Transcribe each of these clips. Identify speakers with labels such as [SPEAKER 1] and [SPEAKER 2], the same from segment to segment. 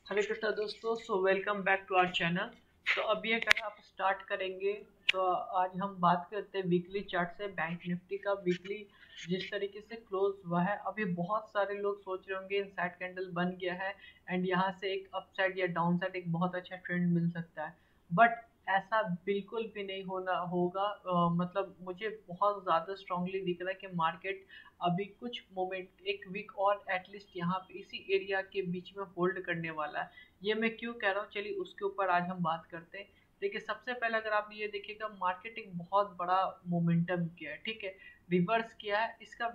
[SPEAKER 1] हरे कृष्णा दोस्तों, so welcome back to our channel. तो अभी अगर आप स्टार्ट करेंगे तो आज हम बात करते हैं वीकली चार्ट से। बैंक निफ्टी का वीकली जिस तरीके से क्लोज हुआ है, अभी बहुत सारे लोग सोच रहे होंगे इनसाइड कैंडल बन गया है एंड यहाँ से एक अपसाइड या डाउन साइड एक बहुत अच्छा ट्रेंड मिल सकता है। बट ऐसा बिल्कुल भी नहीं होना होगा। मतलब मुझे बहुत ज़्यादा स्ट्रांगली दिख रहा है कि मार्केट अभी कुछ मोमेंट एक वीक और एटलीस्ट यहाँ पे इसी एरिया के बीच में होल्ड करने वाला है। ये मैं क्यों कह रहा हूँ, चलिए उसके ऊपर आज हम बात करते हैं। देखिए, सबसे पहले अगर आप ये देखिएगा, मार्केट एक बहुत बड़ा मोमेंटम किया है, ठीक है, रिवर्स किया है। इसका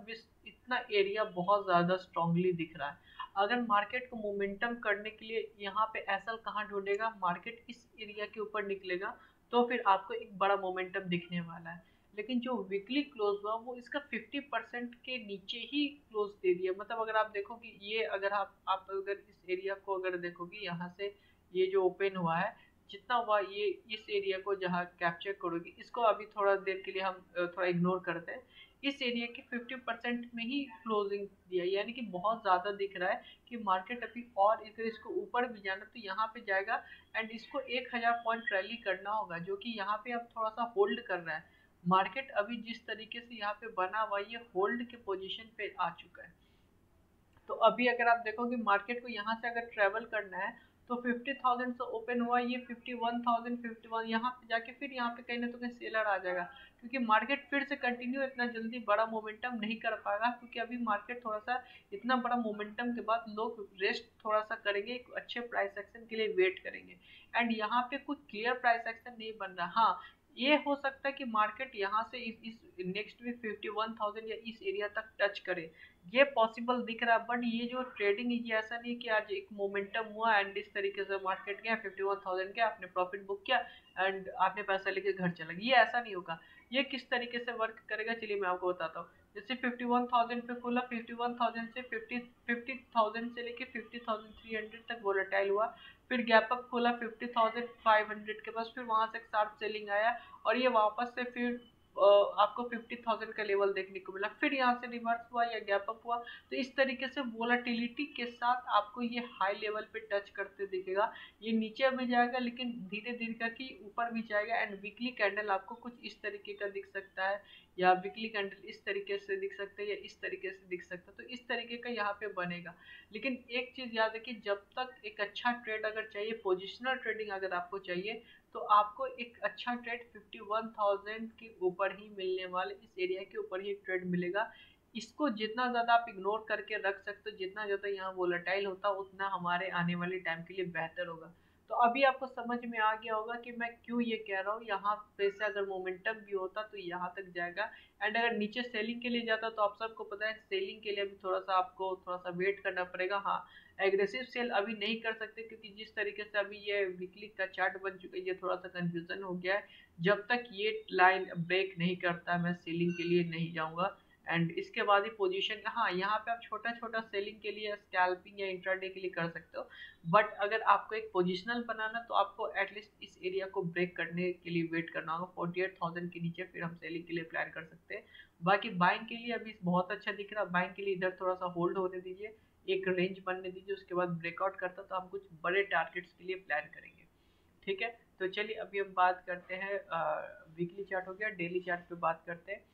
[SPEAKER 1] इतना एरिया बहुत ज़्यादा स्ट्रांगली दिख रहा है। अगर मार्केट को मोमेंटम करने के लिए यहाँ पे एसएल कहाँ ढूंढेगा, मार्केट इस एरिया के ऊपर निकलेगा तो फिर आपको एक बड़ा मोमेंटम दिखने वाला है। लेकिन जो वीकली क्लोज हुआ वो इसका 50% के नीचे ही क्लोज दे दिया। मतलब अगर आप देखोगे, ये अगर आप अगर इस एरिया को अगर देखोगे, यहाँ से ये जो ओपन हुआ है, जितना हुआ ये इस एरिया को जहाँ कैप्चर करोगे, इसको अभी थोड़ा देर के लिए हम थोड़ा इग्नोर करते हैं। इस एरिया के 50% में ही क्लोजिंग दिया, यानी कि बहुत ज़्यादा दिख रहा है कि मार्केट अभी और अगर इसको ऊपर भी जाना तो यहाँ पे जाएगा एंड इसको 1000 पॉइंट रैली करना होगा, जो कि यहाँ पे अब थोड़ा सा होल्ड कर रहा है। मार्केट अभी जिस तरीके से यहाँ पे बना हुआ, ये होल्ड के पोजीशन पे आ चुका है। तो अभी अगर आप देखोगे मार्केट को यहाँ से अगर ट्रेवल करना है तो 50,000 से ओपन हुआ, ये 51,000 51 यहाँ पे जाके फिर यहाँ पे कहीं ना तो कहीं सेलर आ जाएगा, क्योंकि मार्केट फिर से कंटिन्यू इतना जल्दी बड़ा मोमेंटम नहीं कर पाएगा, क्योंकि अभी मार्केट थोड़ा सा इतना बड़ा मोमेंटम के बाद लोग रेस्ट थोड़ा सा करेंगे, एक अच्छे प्राइस एक्शन के लिए वेट करेंगे। एंड यहाँ पे कुछ क्लियर प्राइस एक्शन नहीं बन रहा। हाँ, ये हो सकता है कि मार्केट यहाँ से इस नेक्स्ट वीक 51,000 या इस एरिया तक टच करे, ये पॉसिबल दिख रहा है। बट ये जो ट्रेडिंग है, ये ऐसा नहीं कि आज एक मोमेंटम हुआ एंड इस तरीके से मार्केट गया 51,000 के आपने प्रॉफिट बुक किया एंड आपने पैसा लेके घर चला गया, ये ऐसा नहीं होगा। ये किस तरीके से वर्क करेगा, चलिए मैं आपको बताता हूँ। जैसे 51,000 पे खुला, 51,000 से 50,000 से लेके 50,300 तक वोलेटाइल हुआ, फिर गैप अप खोला 50,500 के पास, फिर वहां से एक शार्प सेलिंग आया और ये वापस से फिर आपको 50,000 का लेवल देखने को मिला, फिर यहाँ से रिवर्स हुआ या गैप अप हुआ। तो इस तरीके से वोलाटिलिटी के साथ आपको ये हाई लेवल पे टच करते दिखेगा। ये नीचे भी जाएगा लेकिन धीरे धीरे करके ऊपर भी जाएगा एंड वीकली कैंडल आपको कुछ इस तरीके का दिख सकता है, या वीकली कैंडल इस तरीके से दिख सकता है या इस तरीके से दिख सकता है। तो इस तरीके का यहाँ पे बनेगा। लेकिन एक चीज याद है कि जब तक एक अच्छा ट्रेड अगर चाहिए, पोजिशनल ट्रेडिंग अगर आपको चाहिए, तो आपको एक अच्छा ट्रेड 51,000 के ऊपर ही मिलने वाले, इस एरिया के ऊपर ही ट्रेड मिलेगा। इसको जितना ज़्यादा आप इग्नोर करके रख सकते हो, जितना ज़्यादा यहाँ वोलेटाइल होता उतना हमारे आने वाले टाइम के लिए बेहतर होगा। तो अभी आपको समझ में आ गया होगा कि मैं क्यों ये कह रहा हूँ, यहाँ पे से अगर मोमेंटम भी होता तो यहाँ तक जाएगा एंड अगर नीचे सेलिंग के लिए जाता तो आप सबको पता है सेलिंग के लिए अभी थोड़ा सा आपको थोड़ा सा वेट करना पड़ेगा। हाँ, एग्रेसिव सेल अभी नहीं कर सकते, क्योंकि जिस तरीके से अभी ये वीकली का चार्ट बन चुका है, ये थोड़ा सा कंफ्यूजन हो गया है। जब तक ये लाइन ब्रेक नहीं करता मैं सेलिंग के लिए नहीं जाऊंगा एंड इसके बाद ही पोजीशन। हाँ, यहाँ पे आप छोटा छोटा सेलिंग के लिए, स्कैल्पिंग या इंट्राडे के लिए कर सकते हो। बट अगर आपको एक पोजिशनल बनाना तो आपको एटलीस्ट इस एरिया को ब्रेक करने के लिए वेट करना होगा 48,000 के नीचे, फिर हम सेलिंग के लिए प्लान कर सकते हैं। बाकी बाइंग के लिए अभी बहुत अच्छा दिख रहा है, बाइंग के लिए इधर थोड़ा सा होल्ड होने दीजिए, एक रेंज बनने दीजिए, उसके बाद ब्रेकआउट करता तो हम कुछ बड़े टारगेट्स के लिए प्लान करेंगे। ठीक है, तो चलिए अभी हम बात करते हैं, वीकली चार्ट हो गया, डेली चार्ट पे बात करते हैं।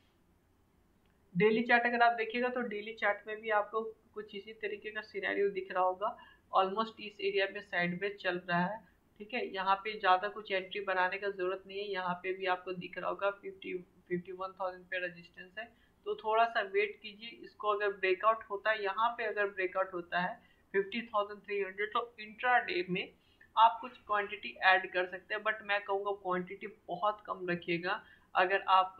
[SPEAKER 1] डेली चार्ट अगर आप देखिएगा तो डेली चार्ट में भी आपको कुछ इसी तरीके का सिनेरियो दिख रहा होगा। ऑलमोस्ट इस एरिया में साइडवेज चल रहा है। ठीक है, यहाँ पे ज़्यादा कुछ एंट्री बनाने का जरूरत नहीं है। यहाँ पे भी आपको दिख रहा होगा 51,000 पे रेजिस्टेंस है, तो थोड़ा सा वेट कीजिए। इसको अगर ब्रेकआउट होता है, यहाँ पे अगर ब्रेकआउट होता है 50,300, तो इंट्रा डे में आप कुछ क्वांटिटी ऐड कर सकते हैं, बट मैं कहूँगा क्वांटिटी बहुत कम रखिएगा। अगर आप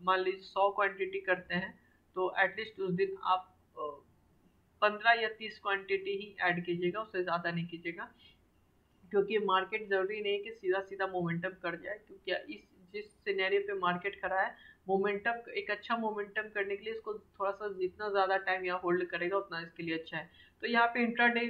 [SPEAKER 1] मान लीजिए 100 क्वांटिटी करते हैं तो एटलीस्ट उस दिन आप 15 या 30 क्वांटिटी ही ऐड कीजिएगा, उससे ज़्यादा नहीं कीजिएगा, क्योंकि मार्केट ज़रूरी नहीं कि सीधा सीधा मोमेंटम कर जाए। क्योंकि इस जिस सिनेरियो पे मार्केट खड़ा है, मोमेंटम एक अच्छा मोमेंटम करने के लिए इसको थोड़ा सा जितना ज़्यादा टाइम यहाँ होल्ड करेगा उतना इसके लिए अच्छा है। तो यहाँ पे इंट्राडे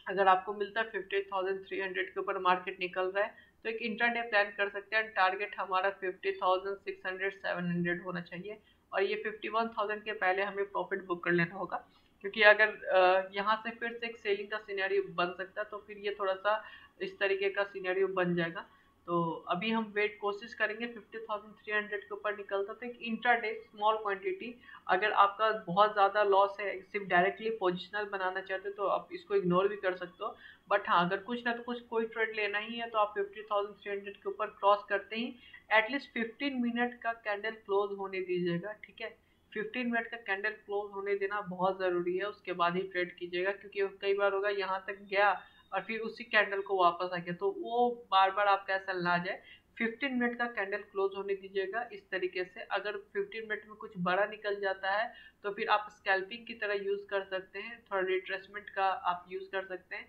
[SPEAKER 1] अगर आपको मिलता है 50,300 के ऊपर मार्केट निकल रहा है, तो एक इंट्राडे प्लान कर सकते हैं। टारगेट हमारा 50,600 700 होना चाहिए और ये 51,000 के पहले हमें प्रॉफिट बुक कर लेना होगा। क्योंकि अगर यहाँ से फिर से एक सेलिंग का सिनेरियो बन सकता है, तो फिर ये थोड़ा सा इस तरीके का सिनेरियो बन जाएगा। तो अभी हम वेट कोशिश करेंगे 50,300 के ऊपर निकलता, तो एक इंट्राडे स्मॉल क्वांटिटी। अगर आपका बहुत ज़्यादा लॉस है, सिर्फ डायरेक्टली पोजिशनल बनाना चाहते हो तो आप इसको इग्नोर भी कर सकते हो। बट हाँ, अगर कुछ ना तो कुछ कोई ट्रेड लेना ही है तो आप 50,300 के ऊपर क्रॉस करते ही एटलीस्ट 15 मिनट का कैंडल क्लोज होने दीजिएगा, ठीक है। 15 मिनट का कैंडल क्लोज होने देना बहुत ज़रूरी है, उसके बाद ही ट्रेड कीजिएगा। क्योंकि कई बार होगा यहाँ तक गया और फिर उसी कैंडल को वापस आ गया, तो वो बार बार आपका ऐसा ना जाए। 15 मिनट का कैंडल क्लोज होने दीजिएगा इस तरीके से। अगर 15 मिनट में कुछ बड़ा निकल जाता है तो फिर आप स्कैल्पिंग की तरह यूज़ कर सकते हैं, थोड़ा रिट्रेसमेंट का आप यूज़ कर सकते हैं,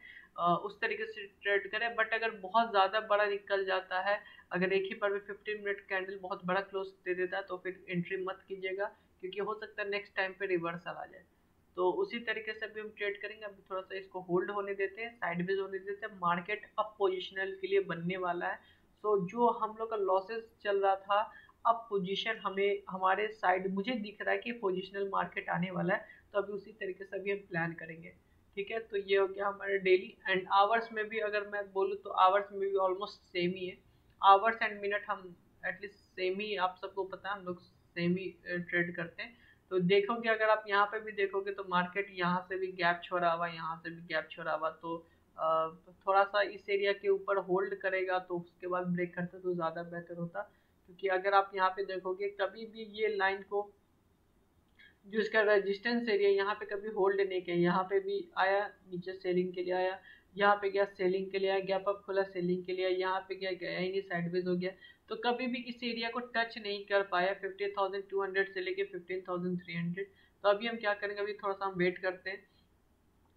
[SPEAKER 1] उस तरीके से ट्रेड करें। बट अगर बहुत ज़्यादा बड़ा निकल जाता है, अगर एक ही बार में 15 मिनट कैंडल बहुत बड़ा क्लोज दे देता है, तो फिर एंट्री मत कीजिएगा, क्योंकि हो सकता है नेक्स्ट टाइम पे रिवर्सल आ जाए। तो उसी तरीके से अभी हम ट्रेड करेंगे। अभी थोड़ा सा इसको होल्ड होने देते हैं, साइडवेज होने देते हैं। मार्केट अप पोजिशनल के लिए बनने वाला है। सो जो हम लोग का लॉसेस चल रहा था, अब पोजीशन हमें हमारे साइड मुझे दिख रहा है कि पोजिशनल मार्केट आने वाला है। तो अभी उसी तरीके से अभी हम प्लान करेंगे, ठीक है। तो ये हो गया हमारे डेली। एंड आवर्स में भी अगर मैं बोलूँ तो आवर्स में भी ऑलमोस्ट सेम ही है। आवर्स एंड मिनट हम एटलीस्ट सेम ही, आप सबको पता है हम लोग सेम ही ट्रेड करते हैं। तो देखोगे, अगर आप यहाँ पे भी देखोगे तो मार्केट यहाँ से भी गैप छोड़ा हुआ, यहाँ से भी गैप छोड़ा हुआ। तो थोड़ा सा इस एरिया के ऊपर होल्ड करेगा तो उसके बाद ब्रेक करता तो ज़्यादा बेहतर होता। क्योंकि अगर आप यहाँ पे देखोगे कभी भी ये लाइन को, जो इसका रेजिस्टेंस एरिया, यहाँ पे कभी होल्ड नहीं किया। यहाँ पे भी आया, नीचे सेलिंग के लिए आया, यहाँ पे गया सेलिंग के लिए आया, गैप अप खुला सेलिंग के लिए आया, यहाँ पे गया ही नहीं, साइडवेज हो गया। तो कभी भी इस एरिया को टच नहीं कर पाया 50,200 से लेके 15,300। तो अभी हम क्या करेंगे, अभी थोड़ा सा हम वेट करते हैं,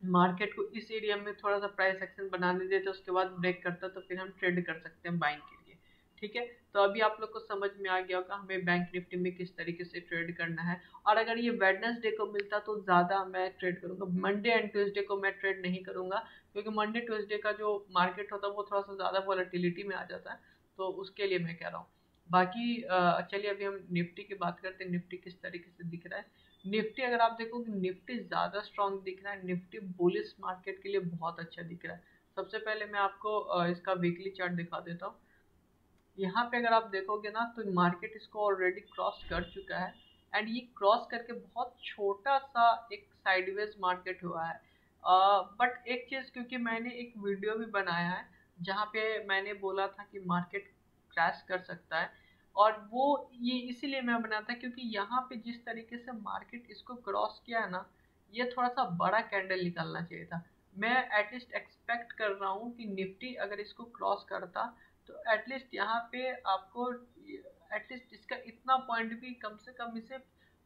[SPEAKER 1] मार्केट को इस एरिया में थोड़ा सा प्राइस एक्शन बनाने देते, उसके बाद ब्रेक करता तो फिर हम ट्रेड कर सकते हैं बाइंग के लिए, ठीक है। तो अभी आप लोग को समझ में आ गया होगा हमें बैंक निफ्टी में किस तरीके से ट्रेड करना है। और अगर ये वेडनेसडे को मिलता तो ज़्यादा मैं ट्रेड करूँगा, मंडे एंड ट्यूसडे को मैं ट्रेड नहीं करूँगा। क्योंकि मंडे ट्यूसडे का जो मार्केट होता है वो थोड़ा सा ज़्यादा वॉलेटिलिटी में आ जाता है, तो उसके लिए मैं कह रहा हूँ। बाकी चलिए अभी हम निफ्टी की बात करते हैं, निफ्टी किस तरीके से दिख रहा है। निफ्टी अगर आप देखोगे, निफ्टी ज़्यादा स्ट्रॉन्ग दिख रहा है, निफ्टी बुलिश मार्केट के लिए बहुत अच्छा दिख रहा है। सबसे पहले मैं आपको इसका वीकली चार्ट दिखा देता हूँ। यहाँ पे अगर आप देखोगे ना तो मार्केट इसको ऑलरेडी क्रॉस कर चुका है। एंड ये क्रॉस करके बहुत छोटा सा एक साइडवेज मार्केट हुआ है। बट एक चीज़, क्योंकि मैंने एक वीडियो भी बनाया है जहाँ पे मैंने बोला था कि मार्केट क्रैश कर सकता है, और वो ये इसीलिए मैं बनाया था क्योंकि यहाँ पे जिस तरीके से मार्केट इसको क्रॉस किया है ना, ये थोड़ा सा बड़ा कैंडल निकलना चाहिए था। मैं एटलीस्ट एक्सपेक्ट कर रहा हूँ कि निफ्टी अगर इसको क्रॉस करता तो एटलीस्ट यहाँ पे आपको एटलीस्ट इसका इतना पॉइंट भी, कम से कम इसे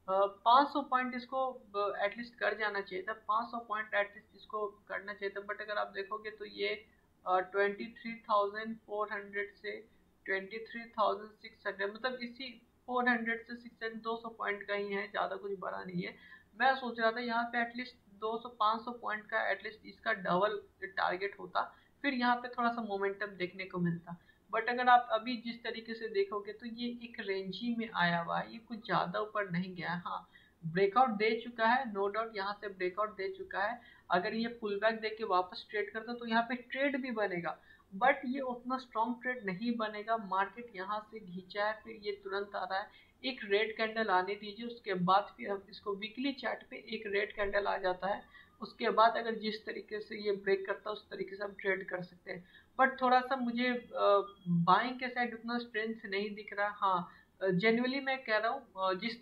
[SPEAKER 1] 500 पॉइंट इसको एटलीस्ट कर जाना चाहिए था। 500 पॉइंट एटलीस्ट इसको करना चाहिए था। बट अगर आप देखोगे तो ये 23,400 से 23,600, मतलब इसी 400 से 600, 200 पॉइंट का ही है, ज़्यादा कुछ बड़ा नहीं है। मैं सोच रहा था यहाँ पे एटलीस्ट 200-500 पॉइंट का एटलीस्ट इसका डबल टारगेट होता, फिर यहाँ पे थोड़ा सा मोमेंटम देखने को मिलता। बट अगर आप अभी जिस तरीके से देखोगे तो ये एक रेंज ही में आया हुआ है, ये कुछ ज़्यादा ऊपर नहीं गया है। हाँ, ब्रेकआउट दे चुका है, नो डाउट यहाँ से ब्रेकआउट दे चुका है। अगर ये पुल बैक दे के वापस ट्रेड करता तो यहाँ पे ट्रेड भी बनेगा, बट ये उतना स्ट्रॉन्ग ट्रेड नहीं बनेगा। मार्केट यहाँ से खींचा है, फिर ये तुरंत आ रहा है। एक रेड कैंडल आने दीजिए, उसके बाद फिर हम इसको वीकली चार्ट पे एक रेड कैंडल आ जाता है, उसके बाद अगर जिस तरीके से ये ब्रेक करता है उस तरीके से हम ट्रेड कर सकते हैं। बट थोड़ा सा मुझे बाइंग के साइड उतना स्ट्रेंथ नहीं दिख रहा। हाँ, जेन्युइनली मैं कह रहा हूँ, जिस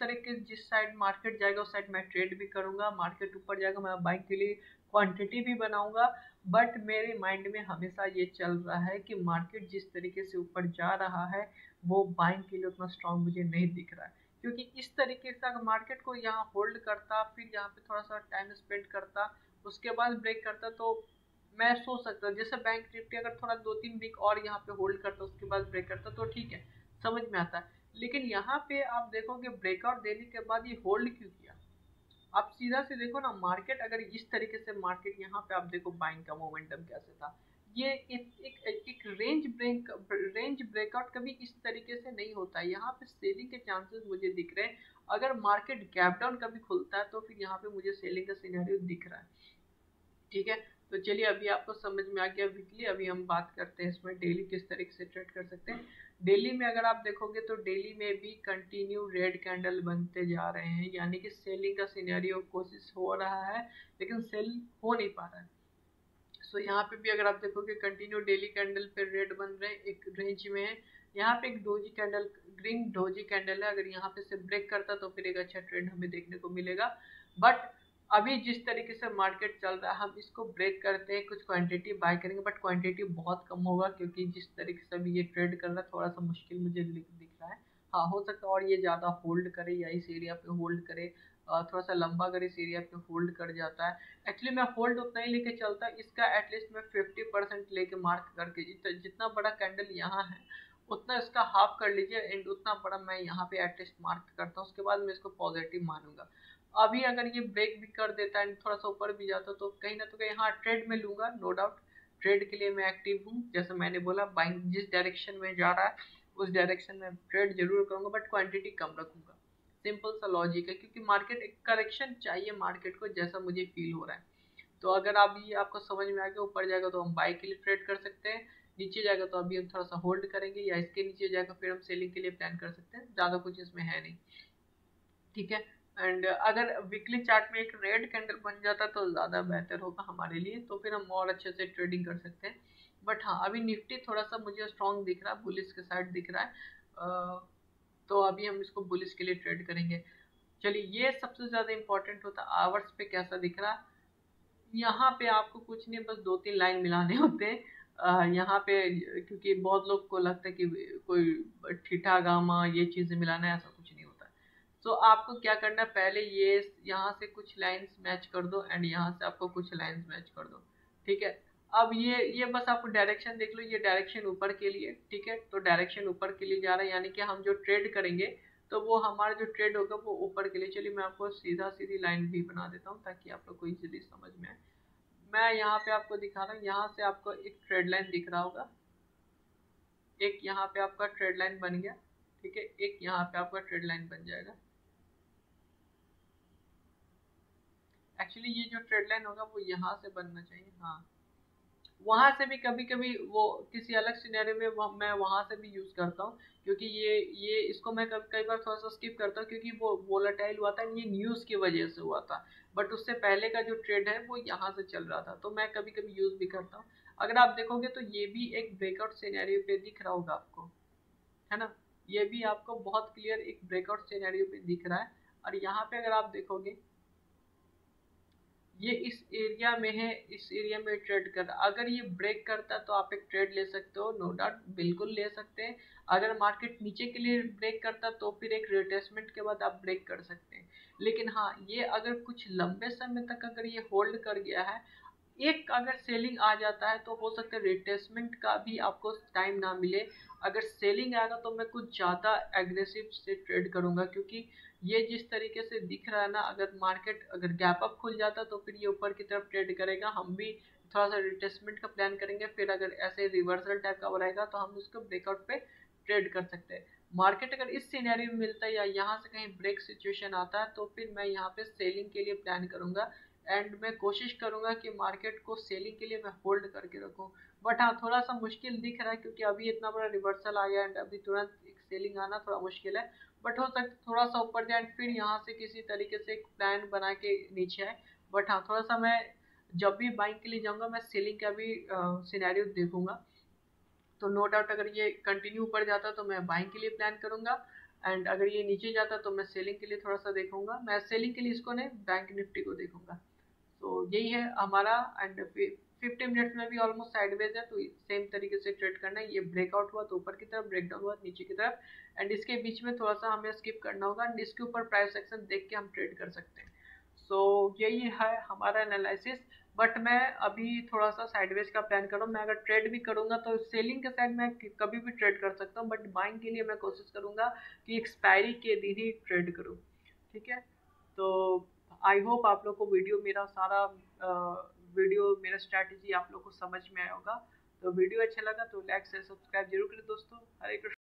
[SPEAKER 1] साइड मार्केट जाएगा उस साइड मैं ट्रेड भी करूँगा, मार्केट ऊपर जाएगा मैं बाइंग के लिए क्वांटिटी भी बनाऊंगा। बट मेरे माइंड में हमेशा ये चल रहा है कि मार्केट जिस तरीके से ऊपर जा रहा है वो बाइंग के लिए उतना स्ट्रांग मुझे नहीं दिख रहा है। क्योंकि इस तरीके से अगर मार्केट को यहाँ होल्ड करता, फिर यहाँ पे थोड़ा सा टाइम स्पेंड करता, उसके बाद ब्रेक करता, तो मैं सोच सकता हूँ जैसे बैंक निफ्टी अगर थोड़ा 2-3 वीक और यहाँ पे होल्ड करता उसके बाद ब्रेक करता तो ठीक है, समझ में आता है। लेकिन यहाँ पे आप देखोगे ब्रेकआउट देने के बाद ये होल्ड क्यों किया। आप सीधा से देखो ना, मार्केट अगर इस तरीके से, मार्केट यहाँ पे आप देखो बाइंग का मोमेंटम कैसे था। ये एक रेंज ब्रेकआउट कभी इस तरीके से नहीं होता है। यहाँ पे सेलिंग के चांसेस मुझे दिख रहे हैं। अगर मार्केट गैप डाउन कभी खुलता है तो फिर यहाँ पे मुझे सेलिंग का सिनेरियो दिख रहा है। ठीक है, तो चलिए अभी आपको समझ में आ गया वीकली। अभी हम बात करते हैं इसमें डेली किस तरीके से ट्रेड कर सकते हैं। डेली में अगर आप देखोगे तो डेली में भी कंटिन्यू रेड कैंडल बनते जा रहे हैं, यानी कि सेलिंग का सिनेरियो कोशिश हो रहा है लेकिन सेल हो नहीं पा रहा है। सो यहाँ पे भी अगर आप देखोगे कंटिन्यू डेली कैंडल पे रेड बन रहे हैं, एक रेंज में है। यहाँ पे एक doji candle, green doji candle है, अगर यहाँ पे से ब्रेक करता तो फिर एक अच्छा ट्रेंड हमें देखने को मिलेगा। बट अभी जिस तरीके से मार्केट चल रहा है हम इसको ब्रेक करते हैं, कुछ क्वांटिटी बाय करेंगे बट क्वांटिटी बहुत कम होगा, क्योंकि जिस तरीके से अभी ये ट्रेड कर रहा है थोड़ा सा मुश्किल मुझे दिख रहा है। हाँ, हो सकता है और ये ज़्यादा होल्ड करे या इस एरिया पे होल्ड करे, थोड़ा सा लंबा अगर इस एरिया पे होल्ड कर जाता है। एक्चुअली मैं होल्ड उतना ही लेके चलता, इसका एटलीस्ट मैं 50% लेके मार्क करके, जितना बड़ा कैंडल यहाँ है उतना इसका हाफ कर लीजिए एंड उतना बड़ा मैं यहाँ पे एटलीस्ट मार्क करता हूँ, उसके बाद मैं इसको पॉजिटिव मानूंगा। अभी अगर ये ब्रेक भी कर देता है, थोड़ा सा ऊपर भी जाता तो कहीं ना तो कहीं हाँ ट्रेड में लूंगा, नो डाउट। ट्रेड के लिए मैं एक्टिव हूँ, जैसे मैंने बोला बाइंग जिस डायरेक्शन में जा रहा है उस डायरेक्शन में ट्रेड जरूर करूंगा बट क्वांटिटी कम रखूंगा। सिंपल सा लॉजिक है, क्योंकि मार्केट एक करेक्शन चाहिए मार्केट को, जैसा मुझे फील हो रहा है। तो अगर आप ये आपको समझ में आ गया, ऊपर जाएगा तो हम बाई के लिए ट्रेड कर सकते हैं, नीचे जाएगा तो अभी हम थोड़ा सा होल्ड करेंगे, या इसके नीचे जाएगा फिर हम सेलिंग के लिए प्लान कर सकते हैं, ज़्यादा कुछ इसमें है नहीं। ठीक है, एंड अगर वीकली चार्ट में एक रेड कैंडल बन जाता तो ज़्यादा बेहतर होगा हमारे लिए, तो फिर हम और अच्छे से ट्रेडिंग कर सकते हैं। बट हाँ, अभी निफ्टी थोड़ा सा मुझे स्ट्रॉन्ग दिख रहा है, बुलिश के साइड दिख रहा है, तो अभी हम इसको बुलिश के लिए ट्रेड करेंगे। चलिए, ये सबसे ज़्यादा इंपॉर्टेंट होता है आवर्स पे कैसा दिख रहा है। यहाँ पे आपको कुछ नहीं, बस 2-3 लाइन मिलाने होते हैं। यहाँ पे क्योंकि बहुत लोग को लगता है कि कोई थीटा गामा ये चीज़ें मिलाना है, ऐसा कुछ नहीं होता है। तो आपको क्या करना है, पहले ये यहाँ से कुछ लाइंस मैच कर दो एंड यहाँ से आपको कुछ लाइंस मैच कर दो। ठीक है, अब ये बस आपको डायरेक्शन देख लो, ये डायरेक्शन ऊपर के लिए। ठीक है, तो डायरेक्शन ऊपर के लिए जा रहा है, यानी कि हम जो ट्रेड करेंगे तो वो हमारा जो ट्रेड होगा वो ऊपर के लिए। चलिए मैं आपको सीधा सीधी लाइन भी बना देता हूँ ताकि आप लोग को इजीली समझ में आए। मैं यहाँ पे आपको दिखा रहा हूँ, यहाँ से आपको एक ट्रेड लाइन दिख रहा होगा, एक यहाँ पे आपका ट्रेड लाइन बन गया। ठीक है, एक यहाँ पे आपका ट्रेड लाइन बन जाएगा। एक्चुअली ये जो ट्रेड लाइन होगा वो यहाँ से बनना चाहिए, हाँ। वहां से भी कभी कभी वो किसी अलग सिनेरियो में मैं वहां से भी यूज करता हूँ, क्योंकि ये इसको मैं कई बार थोड़ा सा स्किप करता हूँ, क्योंकि वो वोलेटाइल हुआ था, ये न्यूज की वजह से हुआ था। बट उससे पहले का जो ट्रेड है वो यहाँ से चल रहा था, तो मैं कभी कभी यूज भी करता हूँ। अगर आप देखोगे तो ये भी एक ब्रेकआउट सिनेरियो पे दिख रहा होगा आपको, है ना। ये भी आपको बहुत क्लियर एक ब्रेकआउट सिनेरियो पे दिख रहा है। और यहाँ पे अगर आप देखोगे ये इस एरिया में है, इस एरिया में ट्रेड कर रहा है। अगर ये ब्रेक करता है तो आप एक ट्रेड ले सकते हो, नो डाउट बिल्कुल ले सकते हैं। अगर मार्केट नीचे के लिए ब्रेक करता तो फिर एक रिट्रेसमेंट के बाद आप ब्रेक कर सकते हैं। लेकिन हाँ, ये अगर कुछ लंबे समय तक अगर ये होल्ड कर गया है, एक अगर सेलिंग आ जाता है तो हो सकता है रिट्रेसमेंट का भी आपको टाइम ना मिले। अगर सेलिंग आएगा तो मैं कुछ ज़्यादा एग्रेसिव से ट्रेड करूंगा, क्योंकि ये जिस तरीके से दिख रहा है ना, अगर मार्केट अगर गैप अप खुल जाता तो फिर ये ऊपर की तरफ ट्रेड करेगा, हम भी थोड़ा सा रिट्रेसमेंट का प्लान करेंगे, फिर अगर ऐसे रिवर्सल टाइप का रहेगा तो हम उसको ब्रेकआउट पे ट्रेड कर सकते हैं। मार्केट अगर इस सिनेरियो में मिलता है या यहाँ से कहीं ब्रेक सिचुएशन आता है तो फिर मैं यहाँ पे सेलिंग के लिए प्लान करूंगा, एंड मैं कोशिश करूंगा कि मार्केट को सेलिंग के लिए मैं होल्ड करके रखूं। बट हाँ, थोड़ा सा मुश्किल दिख रहा है, क्योंकि अभी इतना बड़ा रिवर्सल आ गया एंड अभी तुरंत एक सेलिंग आना थोड़ा मुश्किल है। बट हो सकता थोड़ा सा ऊपर जाए फिर यहाँ से किसी तरीके से एक प्लान बना के नीचे आए। बट हाँ, थोड़ा सा मैं जब भी बाइंग के लिए जाऊंगा मैं सेलिंग का भी सिनेरियो देखूंगा। तो नो डाउट अगर ये कंटिन्यू ऊपर जाता तो मैं बाइंग के लिए प्लान करूंगा, एंड अगर ये नीचे जाता तो मैं सेलिंग के लिए थोड़ा सा देखूंगा। मैं सेलिंग के लिए इसको नहीं, बैंक निफ्टी को देखूंगा। तो यही है हमारा। एंड 50 मिनट्स में भी ऑलमोस्ट साइडवेज है, तो सेम तरीके से ट्रेड करना है। ये ब्रेकआउट हुआ तो ऊपर की तरफ, ब्रेकडाउन हुआ नीचे की तरफ, एंड इसके बीच में थोड़ा सा हमें स्किप करना होगा एंड इसके ऊपर प्राइस एक्शन देख के हम ट्रेड कर सकते हैं। सो यही है हमारा एनालिसिस। बट मैं अभी थोड़ा सा साइडवेज का प्लान कर रहा हूँ। मैं अगर ट्रेड भी करूंगा तो सेलिंग के साइड में कभी भी ट्रेड कर सकता हूँ, बट बाइंग के लिए मैं कोशिश करूंगा कि एक्सपायरी के दिन ही ट्रेड करूँ। ठीक है, तो आई होप आप लोग को वीडियो मेरा सारा वीडियो मेरा स्ट्रैटेजी आप लोग को समझ में आया होगा। तो वीडियो अच्छा लगा तो लाइक से सब्सक्राइब जरूर करें दोस्तों। हरे कृष्ण।